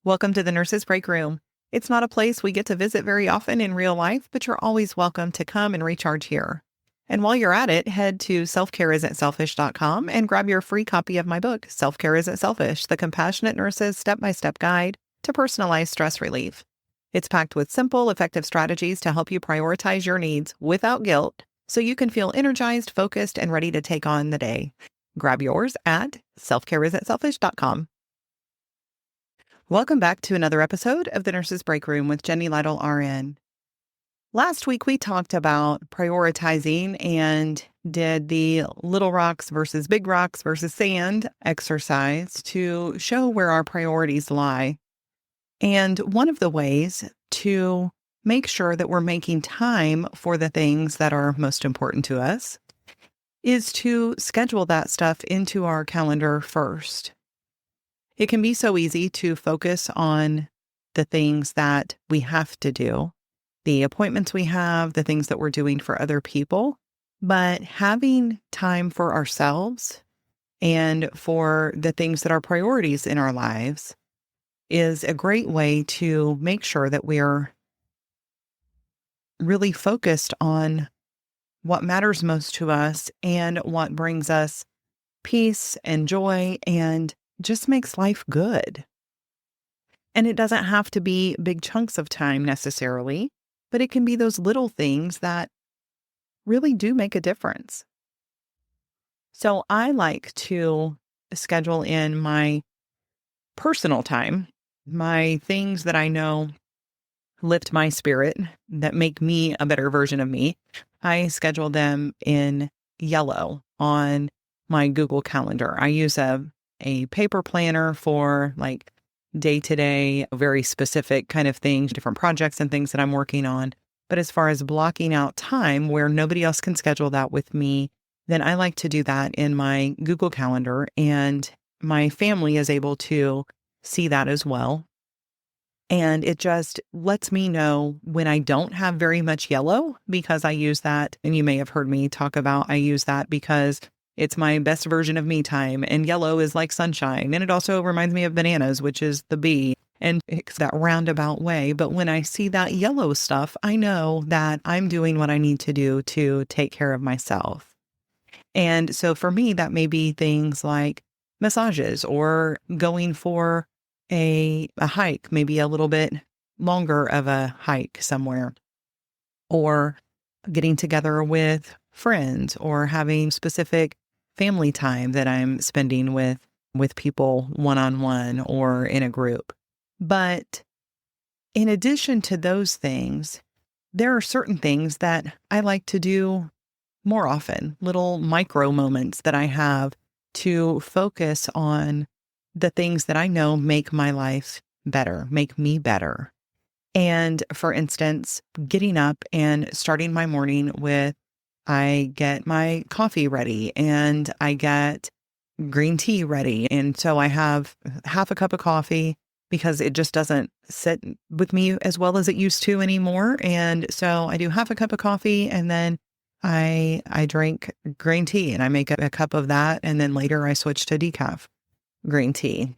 Welcome to the Nurses Breakroom. It's not a place we get to visit very often in real life, but you're always welcome to come and recharge here. And while you're at it, head to selfcareisn'tselfish.com and grab your free copy of my book, Self-Care Isn't Selfish, The Compassionate Nurse's Step-by-Step Guide to Personalized Stress Relief. It's packed with simple, effective strategies to help you prioritize your needs without guilt so you can feel energized, focused, and ready to take on the day. Grab yours at selfcareisn'tselfish.com. Welcome back to another episode of the Nurses Breakroom with Jenny Lytle, RN. Last week, we talked about prioritizing and did the little rocks versus big rocks versus sand exercise to show where our priorities lie. And one of the ways to make sure that we're making time for the things that are most important to us is to schedule that stuff into our calendar first. It can be so easy to focus on the things that we have to do, the appointments we have, the things that we're doing for other people, but having time for ourselves and for the things that are priorities in our lives is a great way to make sure that we're really focused on what matters most to us and what brings us peace and joy and just makes life good. And it doesn't have to be big chunks of time necessarily, but it can be those little things that really do make a difference. So I like to schedule in my personal time, my things that I know lift my spirit, that make me a better version of me. I schedule them in yellow on my Google Calendar. I use a paper planner for like day-to-day, very specific kind of things, different projects and things that I'm working on. But as far as blocking out time where nobody else can schedule that with me, then I like to do that in my Google Calendar, and my family is able to see that as well. And it just lets me know when I don't have very much yellow, because I use that, and you may have heard me talk about, I use that because it's my best version of me time, and yellow is like sunshine. And it also reminds me of bananas, which is the bee, and it's that roundabout way. But when I see that yellow stuff, I know that I'm doing what I need to do to take care of myself. And so for me, that may be things like massages or going for a hike, maybe a little bit longer of a hike somewhere, or getting together with friends, or having specific family time that I'm spending with people one-on-one or in a group. But in addition to those things, there are certain things that I like to do more often, little micro moments that I have to focus on the things that I know make my life better, make me better. And for instance, getting up and starting my morning with, I get my coffee ready and I get green tea ready. And so I have half a cup of coffee because it just doesn't sit with me as well as it used to anymore. And so I do half a cup of coffee, and then I drink green tea, and I make a cup of that. And then later I switch to decaf green tea.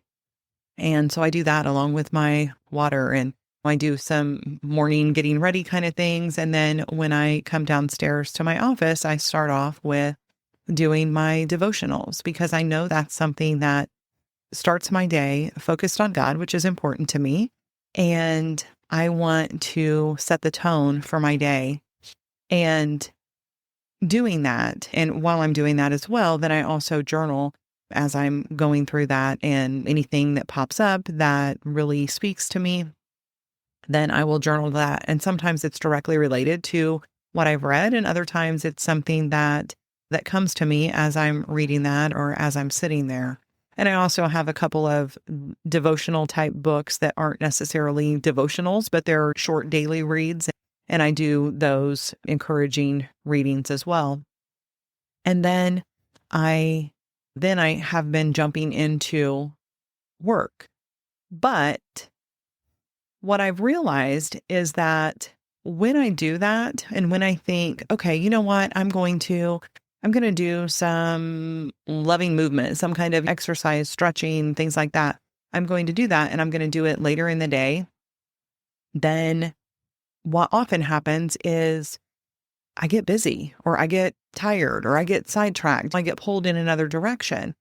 And so I do that along with my water, and I do some morning getting ready kind of things. And then when I come downstairs to my office, I start off with doing my devotionals, because I know that's something that starts my day focused on God, which is important to me. And I want to set the tone for my day. And doing that, and while I'm doing that as well, then I also journal as I'm going through that, and anything that pops up that really speaks to me, then I will journal that. And sometimes it's directly related to what I've read, and other times it's something that comes to me as I'm reading that or as I'm sitting there. And I also have a couple of devotional type books that aren't necessarily devotionals, but they're short daily reads. And I do those encouraging readings as well. And then I have been jumping into work. But what I've realized is that when I do that, and when I think, okay, you know what, I'm going to do some loving movement, some kind of exercise, stretching, things like that, I'm going to do that and I'm going to do it later in the day, then what often happens is I get busy or I get tired or I get sidetracked. I get pulled in another direction.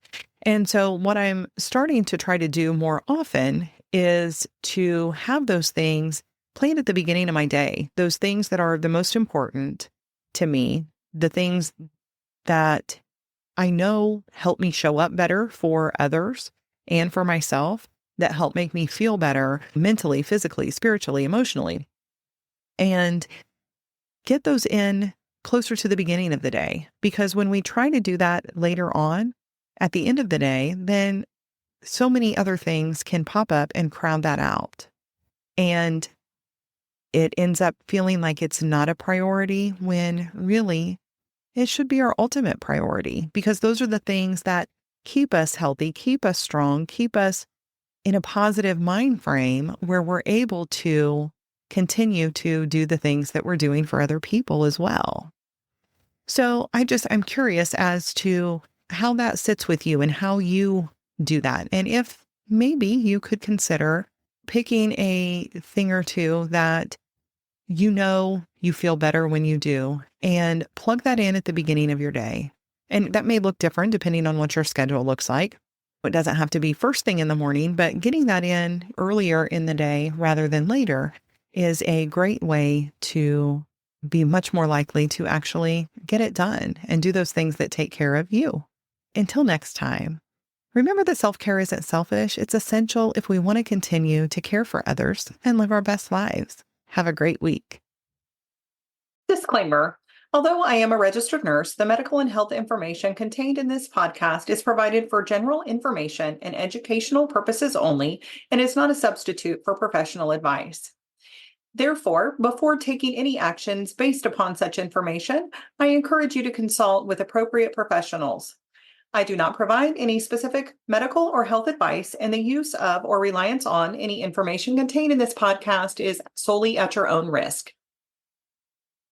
And so, what I'm starting to try to do more often is to have those things planned at the beginning of my day, those things that are the most important to me, the things that I know help me show up better for others and for myself, that help make me feel better mentally, physically, spiritually, emotionally, and get those in closer to the beginning of the day. Because when we try to do that later on at the end of the day, then so many other things can pop up and crowd that out. And it ends up feeling like it's not a priority when really it should be our ultimate priority, because those are the things that keep us healthy, keep us strong, keep us in a positive mind frame where we're able to continue to do the things that we're doing for other people as well. So I'm curious as to how that sits with you and how you do that. And if maybe you could consider picking a thing or two that you feel better when you do, and plug that in at the beginning of your day. And that may look different depending on what your schedule looks like. It doesn't have to be first thing in the morning, but getting that in earlier in the day rather than later is a great way to be much more likely to actually get it done and do those things that take care of you. Until next time, remember that self-care isn't selfish. It's essential if we want to continue to care for others and live our best lives. Have a great week. Disclaimer. Although I am a registered nurse, the medical and health information contained in this podcast is provided for general information and educational purposes only and is not a substitute for professional advice. Therefore, before taking any actions based upon such information, I encourage you to consult with appropriate professionals. I do not provide any specific medical or health advice, and the use of or reliance on any information contained in this podcast is solely at your own risk.